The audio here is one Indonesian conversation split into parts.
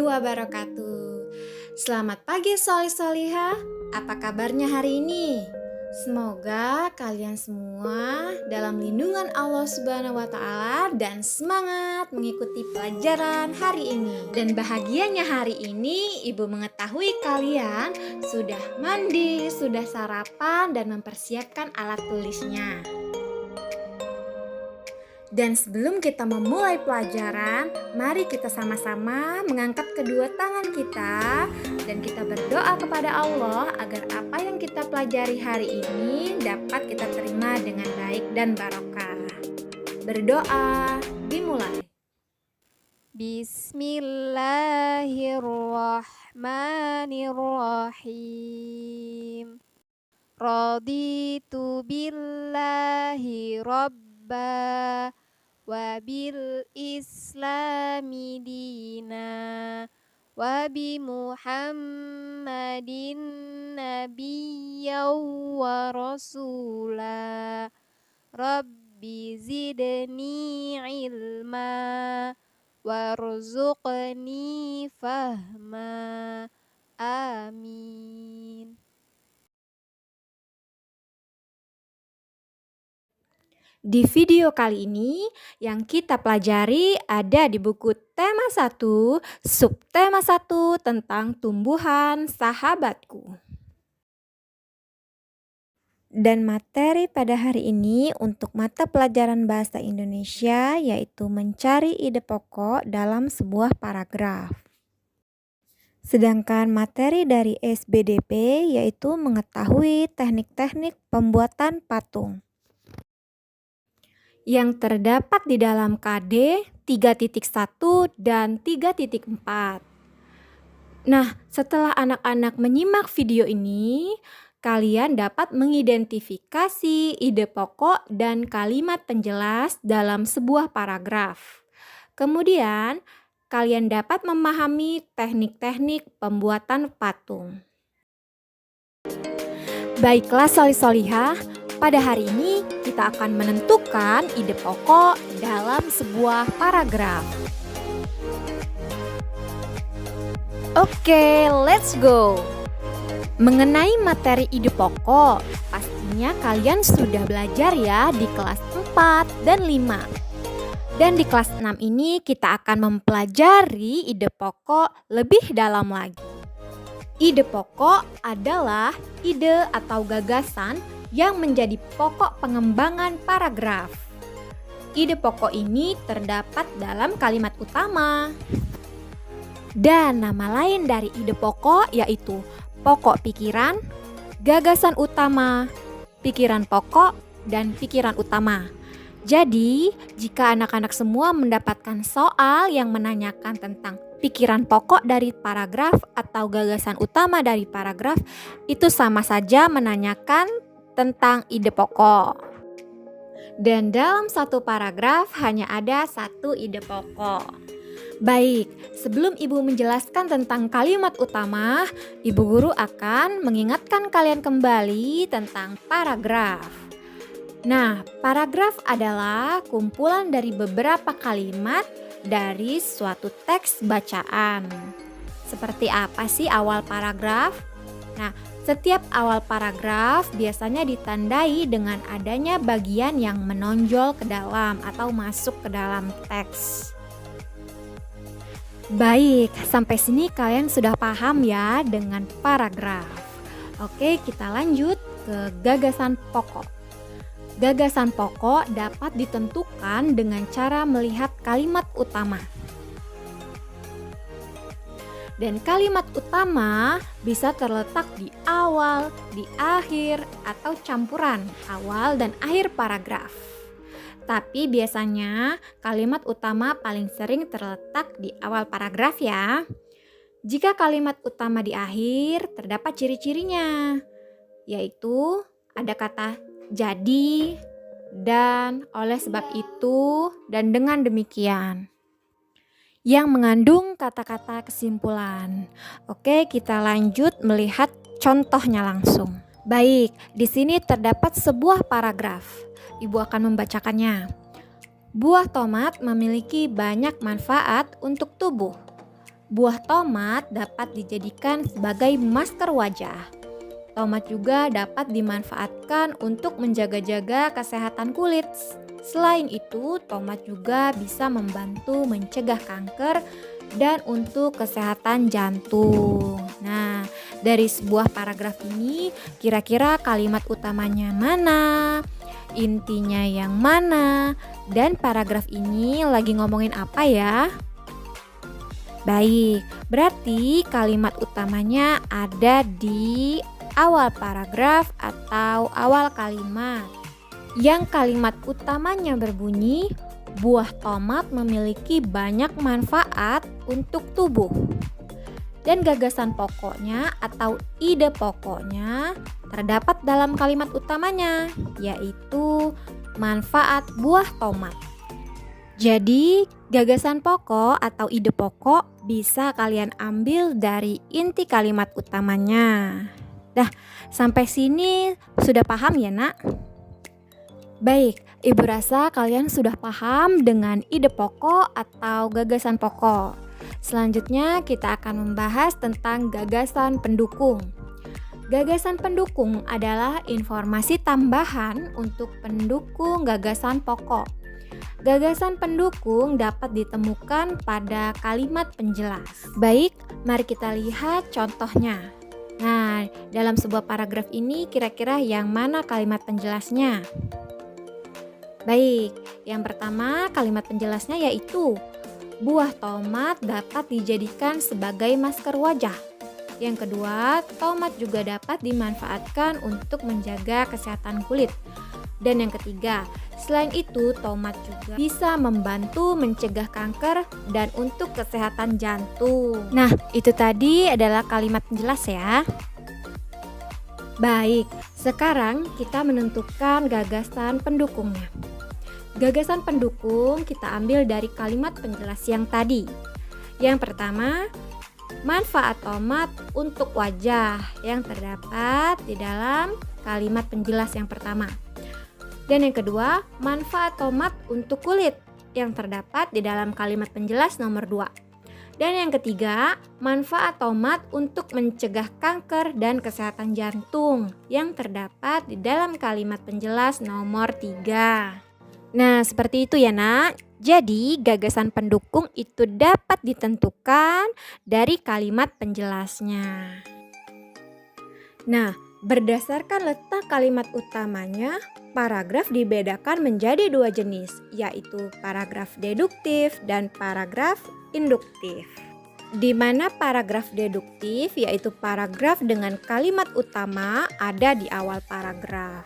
wabarakatuh. Selamat pagi Solih-Solihah. Apa kabarnya hari ini? Semoga kalian semua dalam lindungan Allah Subhanahu wa Ta'ala dan semangat mengikuti pelajaran hari ini. Dan bahagianya hari ini Ibu mengetahui kalian sudah mandi, sudah sarapan dan mempersiapkan alat tulisnya. Dan sebelum kita memulai pelajaran, mari kita sama-sama mengangkat kedua tangan kita dan kita berdoa kepada Allah agar apa yang kita pelajari hari ini dapat kita terima dengan baik dan barokah. Berdoa, dimulai. Bismillahirrahmanirrahim. Raditu billahi rabba wa bil islami dina wa bi muhammadin nabiyyan wa rasula rabbi zidni ilma warzuqni fahma amin. Di video kali ini yang kita pelajari ada di buku tema 1, subtema 1 tentang tumbuhan sahabatku. Dan materi pada hari ini untuk mata pelajaran bahasa Indonesia yaitu mencari ide pokok dalam sebuah paragraf. Sedangkan materi dari SBDP yaitu mengetahui teknik-teknik pembuatan patung yang terdapat di dalam KD 3.1 dan 3.4. Nah, setelah anak-anak menyimak video ini, kalian dapat mengidentifikasi ide pokok dan kalimat penjelas dalam sebuah paragraf. Kemudian, kalian dapat memahami teknik-teknik pembuatan patung. Baiklah Solih-Solihah, pada hari ini kita akan menentukan ide pokok dalam sebuah paragraf. Oke, let's go! Mengenai materi ide pokok, pastinya kalian sudah belajar ya di kelas 4 dan 5. Dan di kelas 6 ini kita akan mempelajari ide pokok lebih dalam lagi. Ide pokok adalah ide atau gagasan yang menjadi pokok pengembangan paragraf. Ide pokok ini terdapat dalam kalimat utama. Dan nama lain dari ide pokok yaitu pokok pikiran, gagasan utama, pikiran pokok, dan pikiran utama. Jadi, jika anak-anak semua mendapatkan soal yang menanyakan tentang pikiran pokok dari paragraf atau gagasan utama dari paragraf, itu sama saja menanyakan tentang ide pokok. Dan dalam satu paragraf hanya ada satu ide pokok. Baik, sebelum Ibu menjelaskan tentang kalimat utama, Ibu Guru akan mengingatkan kalian kembali tentang paragraf. Nah, paragraf adalah kumpulan dari beberapa kalimat dari suatu teks bacaan. Seperti apa sih awal paragraf? Nah, setiap awal paragraf biasanya ditandai dengan adanya bagian yang menonjol ke dalam atau masuk ke dalam teks. Baik, sampai sini kalian sudah paham ya dengan paragraf. Oke, kita lanjut ke gagasan pokok. Gagasan pokok dapat ditentukan dengan cara melihat kalimat utama. Dan kalimat utama bisa terletak di awal, di akhir, atau campuran awal dan akhir paragraf. Tapi biasanya kalimat utama paling sering terletak di awal paragraf ya. Jika kalimat utama di akhir, terdapat ciri-cirinya, yaitu ada kata jadi, dan, oleh sebab itu, dan dengan demikian, yang mengandung kata-kata kesimpulan. Oke, kita lanjut melihat contohnya langsung. Baik, di sini terdapat sebuah paragraf. Ibu akan membacakannya. Buah tomat memiliki banyak manfaat untuk tubuh. Buah tomat dapat dijadikan sebagai masker wajah. Tomat juga dapat dimanfaatkan untuk menjaga-jaga kesehatan kulit. Selain itu, tomat juga bisa membantu mencegah kanker dan untuk kesehatan jantung. Nah, dari sebuah paragraf ini, kira-kira kalimat utamanya mana? Intinya yang mana? Dan paragraf ini lagi ngomongin apa ya? Baik, berarti kalimat utamanya ada di awal paragraf atau awal kalimat. Yang kalimat utamanya berbunyi, buah tomat memiliki banyak manfaat untuk tubuh. Dan gagasan pokoknya atau ide pokoknya terdapat dalam kalimat utamanya, yaitu manfaat buah tomat. Jadi, gagasan pokok atau ide pokok bisa kalian ambil dari inti kalimat utamanya. Dah, sampai sini sudah paham ya, Nak? Baik, Ibu rasa kalian sudah paham dengan ide pokok atau gagasan pokok. Selanjutnya kita akan membahas tentang gagasan pendukung. Gagasan pendukung adalah informasi tambahan untuk pendukung gagasan pokok. Gagasan pendukung dapat ditemukan pada kalimat penjelas. Baik, mari kita lihat contohnya. Nah, dalam sebuah paragraf ini kira-kira yang mana kalimat penjelasnya? Baik, yang pertama kalimat penjelasnya yaitu buah tomat dapat dijadikan sebagai masker wajah. Yang kedua, tomat juga dapat dimanfaatkan untuk menjaga kesehatan kulit. Dan yang ketiga, selain itu tomat juga bisa membantu mencegah kanker dan untuk kesehatan jantung. Nah, itu tadi adalah kalimat penjelas ya. Baik, sekarang kita menentukan gagasan pendukungnya. Gagasan pendukung kita ambil dari kalimat penjelas yang tadi. Yang pertama, manfaat tomat untuk wajah yang terdapat di dalam kalimat penjelas yang pertama. Dan yang kedua, manfaat tomat untuk kulit yang terdapat di dalam kalimat penjelas nomor 2. Dan yang ketiga, manfaat tomat untuk mencegah kanker dan kesehatan jantung yang terdapat di dalam kalimat penjelas nomor 3. Nah, seperti itu ya, Nak. Jadi, gagasan pendukung itu dapat ditentukan dari kalimat penjelasnya. Nah, berdasarkan letak kalimat utamanya, paragraf dibedakan menjadi 2 jenis, yaitu paragraf deduktif dan paragraf induktif. Di mana paragraf deduktif yaitu paragraf dengan kalimat utama ada di awal paragraf.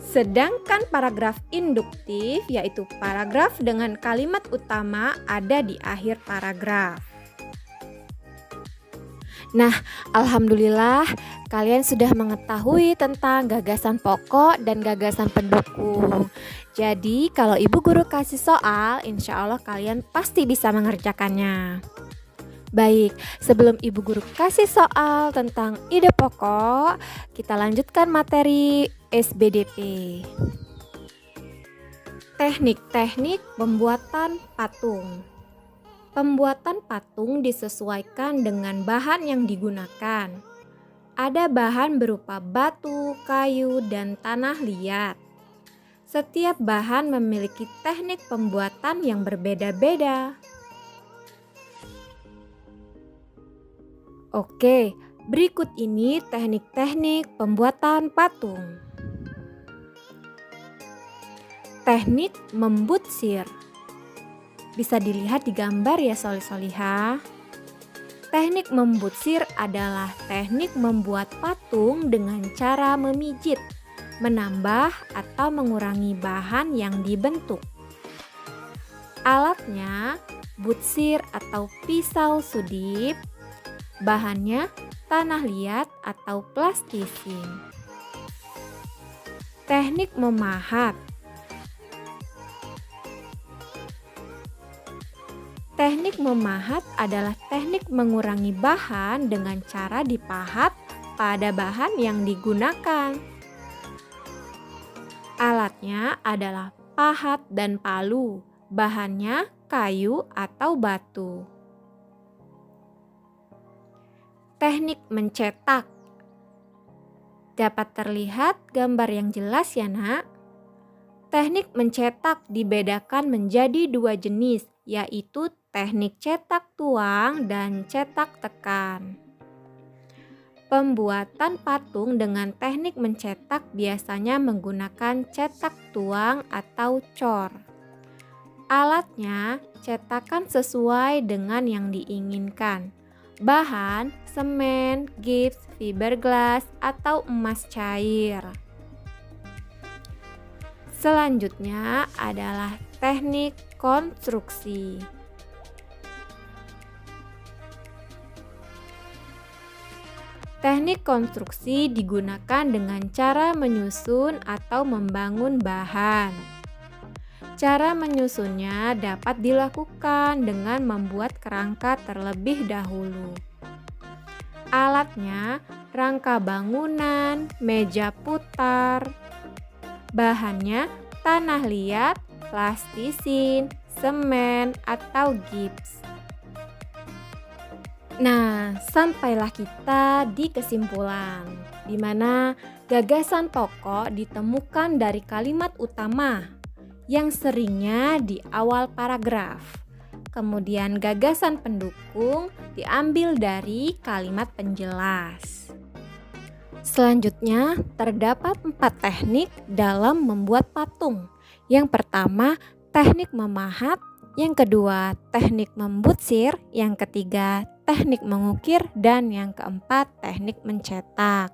Sedangkan paragraf induktif yaitu paragraf dengan kalimat utama ada di akhir paragraf. Nah, alhamdulillah kalian sudah mengetahui tentang gagasan pokok dan gagasan pendukung. Jadi kalau ibu guru kasih soal, insya Allah kalian pasti bisa mengerjakannya. Baik, sebelum ibu guru kasih soal tentang ide pokok, kita lanjutkan materi SBDP. Teknik-teknik pembuatan patung. Pembuatan patung disesuaikan dengan bahan yang digunakan. Ada bahan berupa batu, kayu, dan tanah liat. Setiap bahan memiliki teknik pembuatan yang berbeda-beda. Oke, berikut ini teknik-teknik pembuatan patung. Teknik membutsir. Bisa dilihat di gambar ya solih-solihah. Teknik membutsir adalah teknik membuat patung dengan cara memijit, menambah atau mengurangi bahan yang dibentuk. Alatnya butsir atau pisau sudip. Bahannya tanah liat atau plastisin. Teknik memahat. Teknik memahat adalah teknik mengurangi bahan dengan cara dipahat pada bahan yang digunakan. Alatnya adalah pahat dan palu. Bahannya kayu atau batu. teknik mencetak. Dapat terlihat gambar yang jelas ya nak? Teknik mencetak dibedakan menjadi dua jenis, yaitu teknik cetak tuang dan cetak tekan. Pembuatan patung dengan teknik mencetak biasanya menggunakan cetak tuang atau cor. Alatnya cetakan sesuai dengan yang diinginkan. Bahan, semen, gips, fiberglass, atau emas cair. Selanjutnya adalah teknik konstruksi. Teknik konstruksi digunakan dengan cara menyusun atau membangun bahan. Cara menyusunnya dapat dilakukan dengan membuat kerangka terlebih dahulu. Alatnya rangka bangunan, meja putar. Bahannya tanah liat, plastisin, semen, atau gips. Nah, sampailah kita di kesimpulan, di mana gagasan pokok ditemukan dari kalimat utama yang seringnya di awal paragraf. Kemudian gagasan pendukung diambil dari kalimat penjelas. Selanjutnya, terdapat 4 teknik dalam membuat patung. Yang pertama, teknik memahat. Yang kedua, teknik membutsir. Yang ketiga, teknik mengukir. Dan yang keempat, teknik mencetak.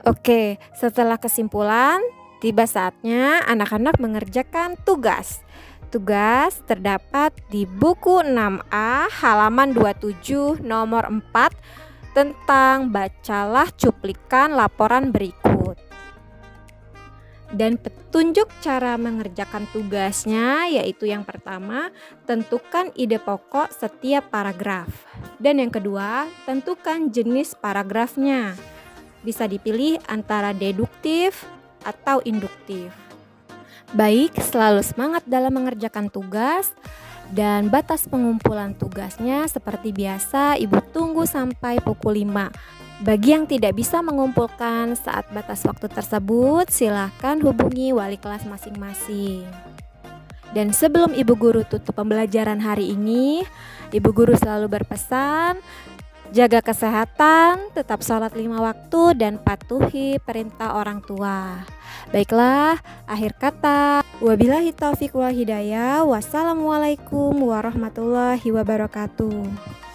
Oke, setelah kesimpulan, tiba saatnya anak-anak mengerjakan tugas. Tugas terdapat di buku 6A halaman 27 nomor 4 tentang bacalah cuplikan laporan berikut. Dan petunjuk cara mengerjakan tugasnya yaitu yang pertama, tentukan ide pokok setiap paragraf. Dan yang kedua, tentukan jenis paragrafnya. Bisa dipilih antara deduktif atau induktif. Baik, selalu semangat dalam mengerjakan tugas. Dan batas pengumpulan tugasnya seperti biasa Ibu tunggu sampai pukul 5. Bagi yang tidak bisa mengumpulkan saat batas waktu tersebut, silakan hubungi wali kelas masing-masing. Dan sebelum Ibu Guru tutup pembelajaran hari ini, Ibu Guru selalu berpesan, jaga kesehatan, tetap sholat 5 waktu, dan patuhi perintah orang tua. Baiklah, akhir kata, wabillahi taufiq wal hidayah. Wassalamualaikum warahmatullahi wabarakatuh.